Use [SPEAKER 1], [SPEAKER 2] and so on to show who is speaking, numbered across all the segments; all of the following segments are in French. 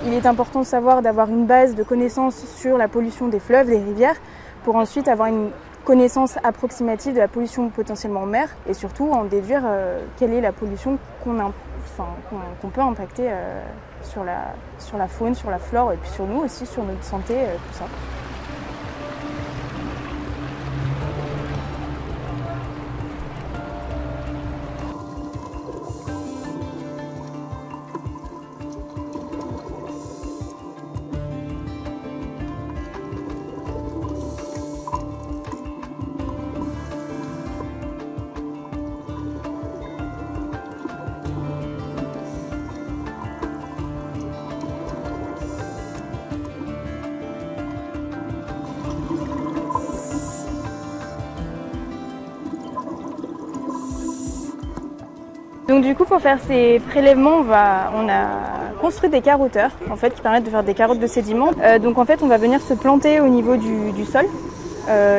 [SPEAKER 1] Il est important de savoir, d'avoir une base de connaissances sur la pollution des fleuves, des rivières, pour ensuite avoir une connaissance approximative de la pollution potentiellement en mer et surtout en déduire quelle est la pollution qu'on peut impacter sur la faune, sur la flore et puis sur nous aussi, sur notre santé, tout ça. Donc du coup, pour faire ces prélèvements, on a construit des carotteurs en fait, qui permettent de faire des carottes de sédiments. Donc en fait, on va venir se planter au niveau du sol,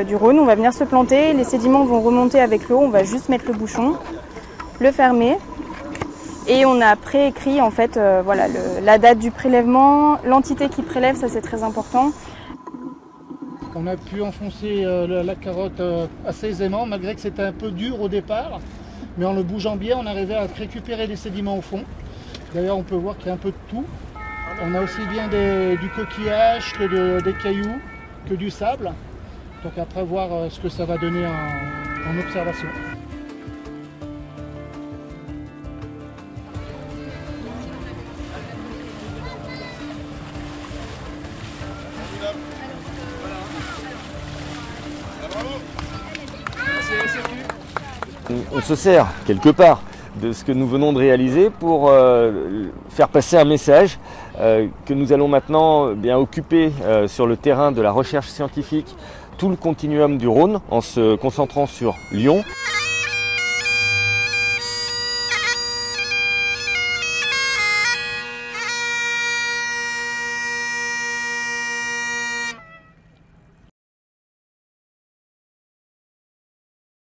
[SPEAKER 1] du Rhône. On va venir se planter, les sédiments vont remonter avec l'eau, on va juste mettre le bouchon, le fermer. Et on a préécrit en fait, voilà, la date du prélèvement, l'entité qui prélève, ça c'est très important.
[SPEAKER 2] On a pu enfoncer la carotte assez aisément, malgré que c'était un peu dur au départ. Mais en le bougeant bien, on arrivait à récupérer les sédiments au fond. D'ailleurs, on peut voir qu'il y a un peu de tout. On a aussi bien du coquillage que des cailloux, que du sable. Donc après, voir ce que ça va donner en observation.
[SPEAKER 3] On se sert quelque part de ce que nous venons de réaliser pour faire passer un message que nous allons maintenant bien occuper sur le terrain de la recherche scientifique tout le continuum du Rhône en se concentrant sur Lyon.